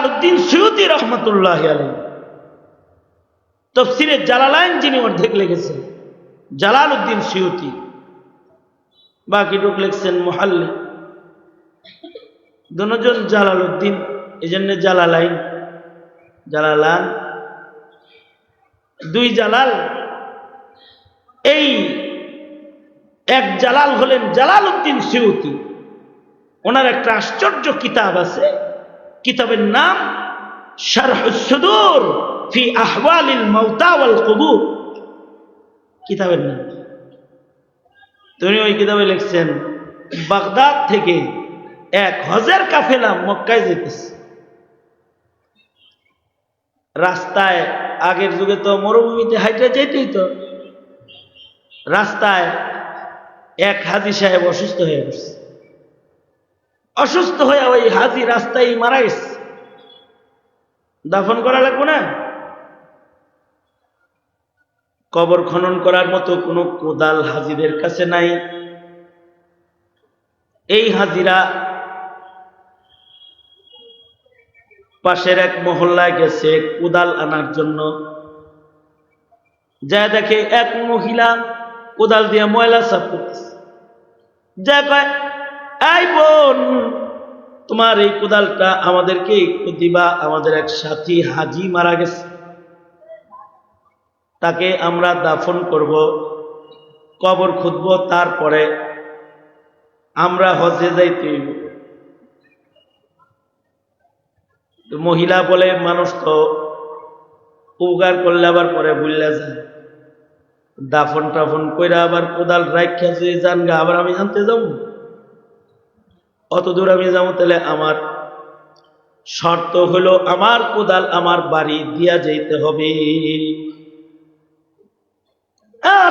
Jalaluddin Suyuti রহমাতুল্লাহি আলাইহি তাফসীরে জালালাইন যিনি অর্ধেক লিখেছেন জালালউদ্দিন সুয়ুতী, বাকিটুক লিখছেন মুহাল্লি। দুজন জালালউদ্দিন, এজন্য জালালাইন, জালালান, দুই জালাল। এই এক জালাল হলেন জালালউদ্দিন সুয়ুতী। ওনার একটা আশ্চর্য কিতাব আছে, কিতাবের নাম শারহুস সুদূর ফি আহওয়ালিল মাউতা ওয়াল কুবুর, কিতাবের নাম। তিনি ওই কিতাবে লিখছেন বাগদাদ থেকে এক হজের কাফেলা মক্কায় যেতেছে। রাস্তায়, আগের যুগে তো মরুভূমিতে হাইটা যেতেই তো, রাস্তায় এক হাজী সাহেব অসুস্থ হয়ে গেছে। অসুস্থ হয়ে ওই হাজী রাস্তায় মারা গেছে। দাফন করা লাগবে না? কবর খনন করার মতো কোনো কোদাল হাজীদের কাছে নাই। এই হাজীরা পাশের এক মহল্লায় গেছে কোদাল আনার জন্য। যা দেখে এক মহিলা কোদাল দিয়ে ময়লা সাফ করতেছে। যা কয়, এই বোন, তোমার এই কোদালটা আমাদেরকে একটু দিবা, আমাদের এক সাথী হাজী মারা গেছে, তাকে আমরা দাফন করব, কবর খুঁদব, তারপরে আমরা হজে যাইতে হইব। মহিলা বলে, মানুষ তো উপকার করলে আবার পরে ভুললা যায়, দাফন টাফন কইরা আবার কোদাল রাখা যদি যান গা, আবার আমি জানতে যাব, অত দূর আমি যাবো, তাহলে আমার শর্ত হলো আমার কোদাল আমার বাড়ি দিয়া যাইতে হবে।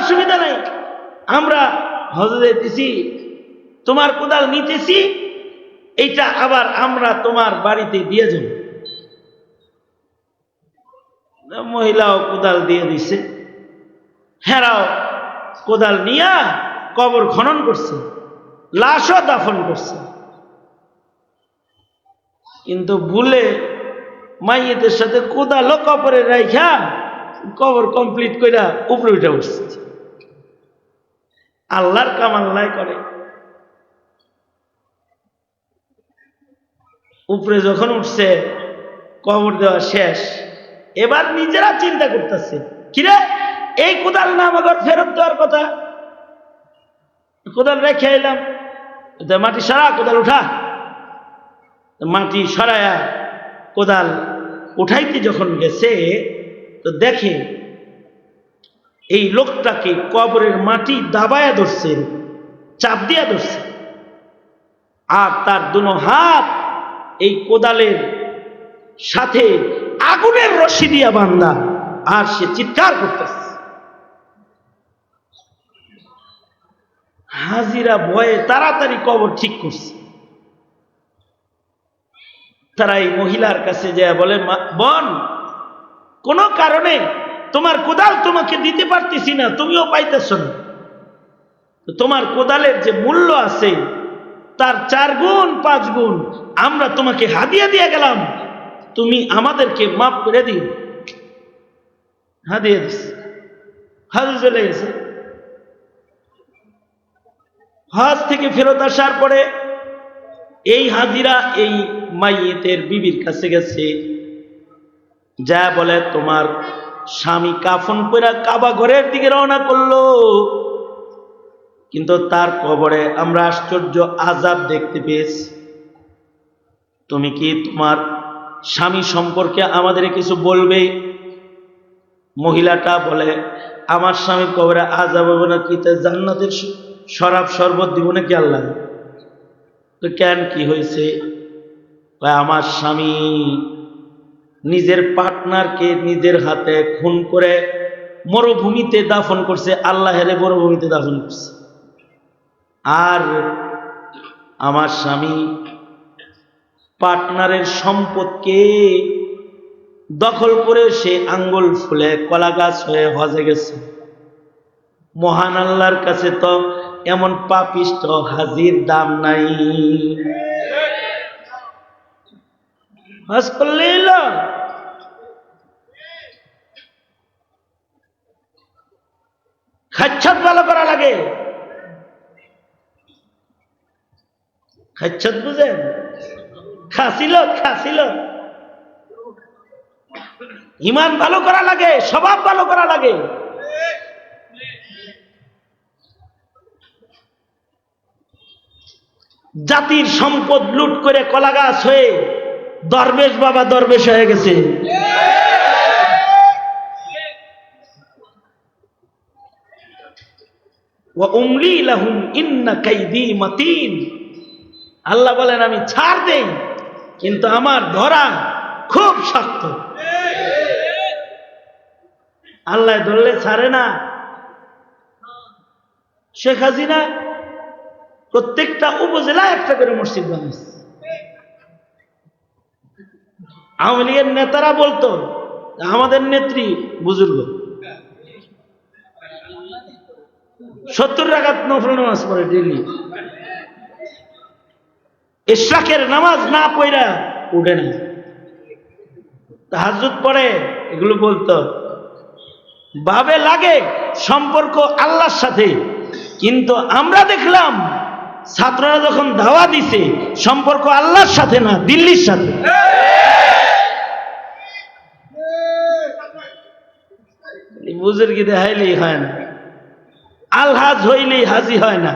অসুবিধা নাই, আমরা হজে যাইতেছি, তোমার কোদাল নিতেছি, এইটা আবার আমরা তোমার বাড়িতে দিয়ে যাব। মহিলাও কোদাল দিয়ে দিছে, হেরাও কোদাল নিয়া কবর খনন করছে, লাশও দাফন করছে। কিন্তু ভুলে মাইয়েদের সাথে কোদালও কবরে রাইখা কবর কমপ্লিট কইরা উপরে উঠে বসছে। আল্লাহর কাম আল্লাহ করে। উপরে যখন উঠছে, কবর দেওয়া শেষ, এবার নিজেরা চিন্তা করতেছে, কিরে এই কোদাল না আমাকে ফেরত দেওয়ার কথা, কোদাল রেখে এলাম, মাটি সরা, কোদাল উঠা। মাটি সরায়া কোদাল উঠাইতে যখন গেছে, তো দেখে এই লোকটাকে কবরের মাটি দাবায়া ধরছে, চাপ দিয়া ধরছে, আর তার দুনো হাত এই কোদালের সাথে আগুনের রশি দিয়া বান্ধা, আর সে চিৎকার করতেছে। হাজিরা ভয়ে তাড়াতাড়ি কবর ঠিক করছে। তারা এই মহিলার কাছে যায় বলে, বোন, কোন কারণে তোমার কোদাল তোমাকে দিতে পারতেছি না, তুমিও পাইতেছ না, তোমার কোদালের যে মূল্য আছে তার 4 গুণ 5 গুণ আমরা তোমাকে হাদিয়া দিয়ে গেলাম, তুমি আমাদেরকে মাফ করে দিও। হাদিয়া দিচ্ছে, হজ চলে গেছে। হজ থেকে ফেরত আসার পরে এই হাজিরা এই মাইয়েতের বিবির কাছে গেছে, যা বলে, তোমার স্বামী কাফন পরা কাবা ঘরের দিকে রওনা করলো, কিন্তু তার কবরে আমরা আশ্চর্য আযাব দেখতে পেয়েছি। তুমি কি তোমার স্বামী সম্পর্কে আমাদের কিছু বলবে? মহিলাটা বলে, আমার স্বামীর কবরে আযাব হবে না কি, জান্নাতের শরাব শরবত দিব নাকি আল্লাহ? তো কেন, কি হয়েছে? আমার স্বামী নিজের পার্টনারকে নিজের হাতে খুন করে মরুভূমিতে দাফন করছে, আল্লাহের মরুভূমিতে দাফন করছে। আর আমার স্বামী পার্টনারের সম্পদকে দখল করে সে আঙ্গুল ফুলে কলা গাছ হয়ে হজে গেছে। মহান আল্লাহর কাছে তো এমন পাপিষ্ঠ হাজির দাম নাই। হজ করলে এলো। খাচ্ছত ভালো করা লাগে। খাচ্ছত বুঝেন? খাসিল খাসিল ইমান ভালো করা লাগে, স্বভাব ভালো করা লাগে। জাতির সম্পদ লুট করে কলা গাছ হয়ে দরবেশ বাবা দরবেশ হয়ে গেছে। ওয়া উমলি লাহুম ইন্না কাইদি মাতিন। আল্লাহ বলেন আমি ছাড় দেই, কিন্তু আমার ধরা খুব শক্ত। আল্লাহ ধরলে ছাড়ে না। শেখ হাসিনা প্রত্যেকটা উপজেলায় একটা করে মসজিদ বানিয়েছে। আওয়ামী লীগের নেতারা বলতো আমাদের নেত্রী বুজুর্গ, 70 রাকাত নফল নামাজ পড়ে ডেইলি, ইশরাকের নামাজ না পড়া উঠে না, তাহাজ্জুদ পড়ে, এগুলো বলতো। ভাবে লাগে সম্পর্ক আল্লাহর সাথে, কিন্তু আমরা দেখলাম ছাত্ররা যখন দাওয়া দিছে সম্পর্ক আল্লাহর সাথে না, দিল্লির সাথে। বুজুর্গি দেখাইলেই হয় না, আলহাজ হইলেই হাজি হয় না।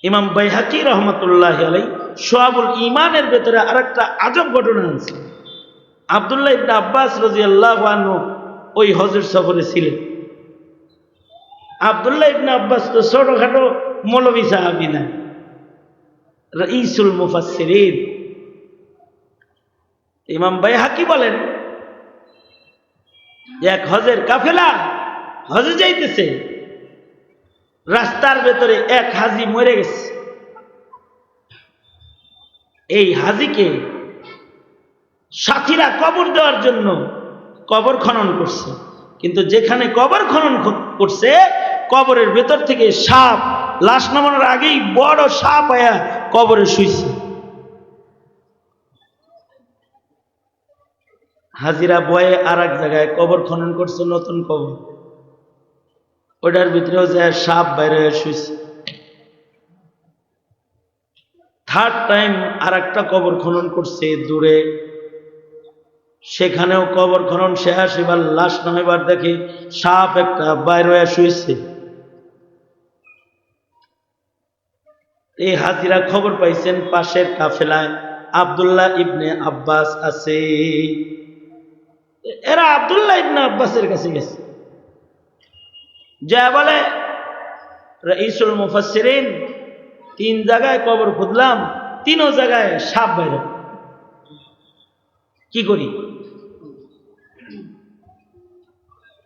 ইমাম বাইহাকি রহমতুল্লাহ আলাইহি শুআবুল ঈমানের ভেতরে আরেকটা আজব ঘটনা আছে। আব্দুল্লাহ ইবনে আব্বাস রাদিয়াল্লাহু আনহু ওই হজের সফরে ছিলেন। আব্দুল্লাহ ইবনে আব্বাস তো ছোটখাটো মৌলভী সাহাবী না, রাইসুল মুফাসসিরিন। ইমাম বাইহাকি বলেন এক হজের কাফেলা হজে যাইতেছে, রাস্তার ভেতরে এক হাজি মরে গেছে। এই হাজিকে সাথীরা কবর দেওয়ার জন্য কবর খনন করছে, কিন্তু যেখানে কবর খনন করছে কবরের ভেতর থেকে সাপ, লাশ নামানোর আগেই বড় সাপ আয়া কবরে শুইছে। হাজিরা বয়ে আর এক জায়গায় কবর খনন করছে, নতুন কবর, ওটার ভিতরেও যায় সাপ বাইরে শুইছে। থার্ড টাইম আর একটা কবর খনন করছে দূরে, সেখানেও কবর খনন শেষ, এবার লাশ নামাইবার দেখে সাপ একটা বাইরে শুয়েছে। এই হাজিরা খবর পাইছেন পাশের কাফেলায় আব্দুল্লাহ ইবনে আব্বাস আছে। এরা আব্দুল্লাহ ইবনে আব্বাসের কাছে গেছে, যা বলে রাইসুল মুফাসসিরিন 3 জায়গায় কবর খুঁজলাম, 3 জায়গায় সাপ বাইরে, কি করি?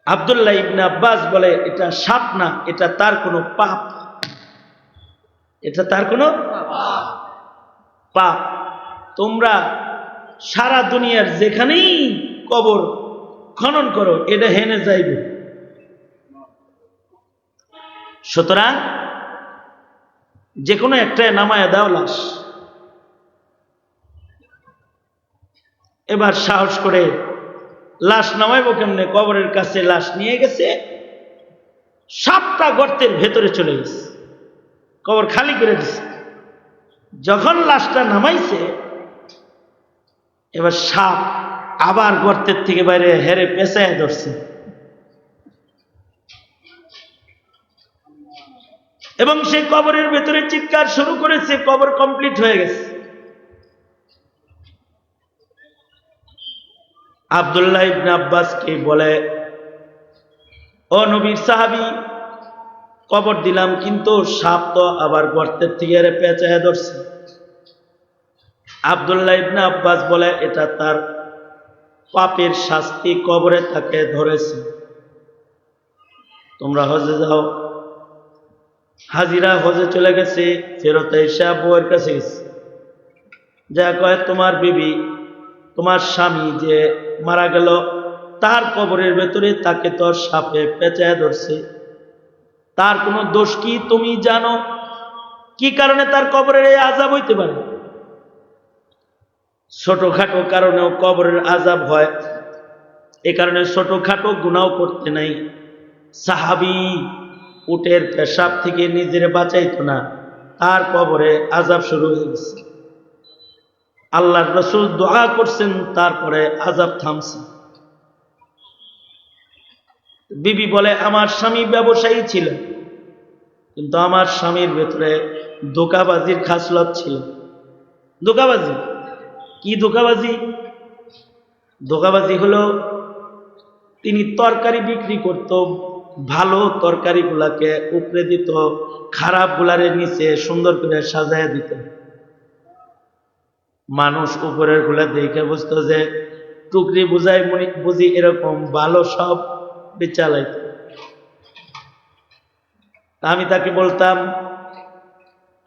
আব্দুল্লাহ ইবনে আব্বাস বলে এটা সাপ না, এটা তার কোনো পাপ, এটা তার কোনো পাপ। তোমরা সারা দুনিয়ার যেখানেই কবর খনন করো এটা হেনে যাইবে। সুতরাং যে কোনো একটা নামায়া দাও লাশ। এবার সাহস করে লাশ নামাইবো কেমনে, কবরের কাছে লাশ নিয়ে গেছে, সাপটা গর্তের ভেতরে চলে গেছে, কবর খালি করে দিছে। যখন লাশটা নামাইছে এবার সাপ আবার গর্তের থেকে বাইরে হেরে পেঁচায় ধরছে, এবং সেই কবরের ভেতরে চিৎকার শুরু করেছে, কবর কমপ্লিট হয়ে গেছে। আব্দুল্লাহ ইবনে আব্বাসকে বলে, ও নবীর সাহাবী, কবর দিলাম কিন্তু সাপ তো আবার গর্তের থেকে হেরে পেঁচায় ধরছে। আব্দুল্লাহ ইবনে আব্বাস বলে এটা তার পাপের শাস্তি, কবরে তাকে ধরেছে, তোমরা হজে যাও। হাজিরা হজে চলে গেছে, ফেরত এসে বউয়ের কাছে গেছে, যা কয় তোমার বিবি, তোমার স্বামী যে মারা গেল তার কবরের ভেতরে তাকে তো সাপে পেঁচায় ধরছে, তার কোনো দোষ কি তুমি জানো? কি কারণে তার কবরের এই আযাব হইতে পারে? ছোটখাটো কারণেও কবরের আযাব হয়, এ কারণে ছোটখাটো গুনাহ করতে নাই। সাহাবী উটের পেশাব থেকে নিজের বাঁচাইতো না, তার কবরে আযাব শুরু হয়ে গেছে। আল্লাহর রাসূল দোয়া করছেন, তারপরে আযাব থামছে। বিবি বলে, আমার স্বামী ব্যবসায়ী ছিল, কিন্তু আমার স্বামীর ভেতরে ধোঁকাবাজির খাসলত ছিল। ধোঁকাবাজি কি? ধোঁকাবাজি ধোঁকাবাজি হলো, তিনি তরকারি বিক্রি করত, ভালো তরকারিগুলাকে উপরে দিত, খারাপ গুলারের নিচে সুন্দর করে সাজায় দিত। মানুষ উপরের গুলা দেখে বুঝতো যে টুকরি বুঝাই বুঝি এরকম ভালো সব বেচালাইত। আমি তাকে বলতাম,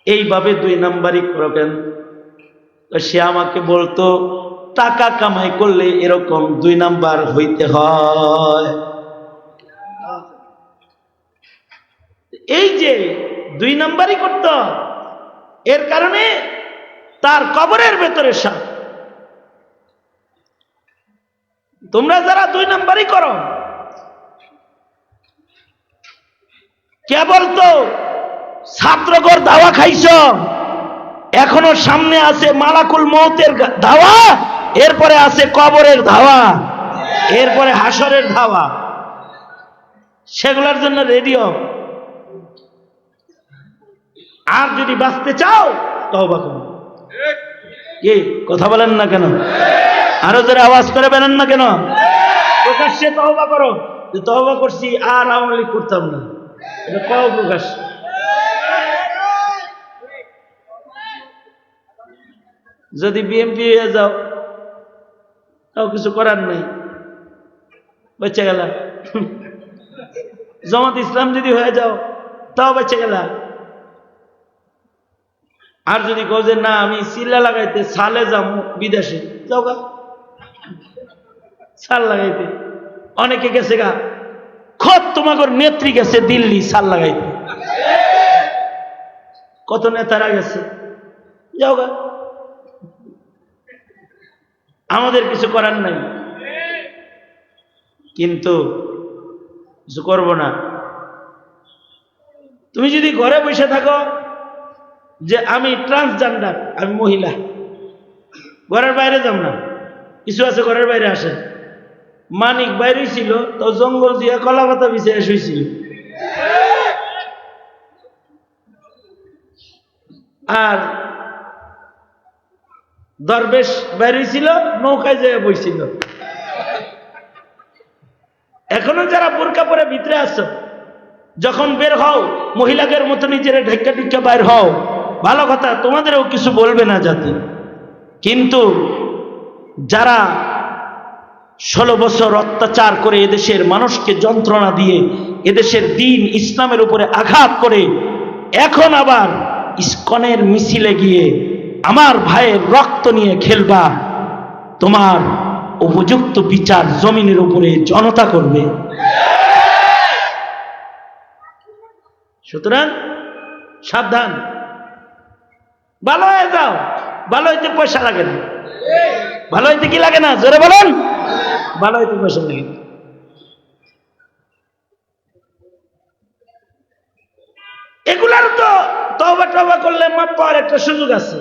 এইভাবে 2 নাম্বারই করবেন। সে আমাকে বলতো, টাকা কামাই করলে এরকম 2 নাম্বার হইতে হয়। এই যে 2 নাম্বারই করত, এর কারণে তার কবরের ভেতরে সাপ। তোমরা যারা 2 নাম্বারই করো, কেবল তো ছাত্রগর দাওয়া খাইছ, এখনো সামনে আছে মালাকুল মউতের ধাওয়া, এরপরে আছে কবরের ধাওয়া, এরপরে হাসরের ধাওয়া। সেগুলোর জন্য রেডিও। আর যদি বাঁচতে চাও তওবা করো। কি কথা বলেন না কেন? আরো জোরে আওয়াজ করে বলেন না কেন? প্রকাশ্যে তওবা করো, যে তওবা করছি আর আওয়ামী লীগ করতাম না, এটা কও প্রকাশ। যদি বিএমপি হয়ে যাও, তাও কিছু করার নেই, বেঁচে গেল। জামাত ইসলাম যদি হয়ে যাও, তাও বেঁচে গেল। আর যদি কও যে না, আমি সিল্লা লাগাইতে সালে যাবো বিদেশে, যাও গা সাল লাগাইতে। অনেকে গেছে গা, খোদ তোমাকে নেত্রী গেছে দিল্লি সাল লাগাইতে, কত নেতারা গেছে, যাও গা। আমাদের কিছু করার নাই, কিন্তু কিছু করব না। তুমি যদি ঘরে বসে থাকো যে আমি ট্রান্সজেন্ডার, আমি মহিলা, ঘরের বাইরে যাব না, কিছু আছে ঘরের বাইরে আসে। মানিক বাইরে ছিল তো জঙ্গল দিয়ে কলা পাতা বিছিয়ে শুয়েছিল, আর দরবেশ বাইরে ছিল নৌকায় যেয়ে বইছিল। এখনো যারা বোরকা পরে ভিতরে আছো, যখন বের হও মহিলাদের মতো নিজের ঢেক্কা ঢিক্কা বাইর হও, ভালো কথা, তোমাদেরও কিছু বলবে না জাতি। কিন্তু যারা 16 বছর অত্যাচার করে এদেশের মানুষকে যন্ত্রণা দিয়ে এদেশের দ্বীন ইসলামের উপরে আঘাত করে, এখন আবার ইসকনের মিছিলে গিয়ে আমার ভাইয়ের রক্ত নিয়ে খেলবা, তোমার উপযুক্ত বিচার জমিনের উপরে জনতা করবে। সুতরাং সাবধান, ভালো হয়ে যাও। ভালো হইতে পয়সা লাগে না। ভালো হইতে কি লাগে না? জোরে বলেন। ভালো হইতে পয়সা লাগে না। এগুলার তো তওবা টওবা করলে মাপ পাওয়ার একটা সুযোগ আছে।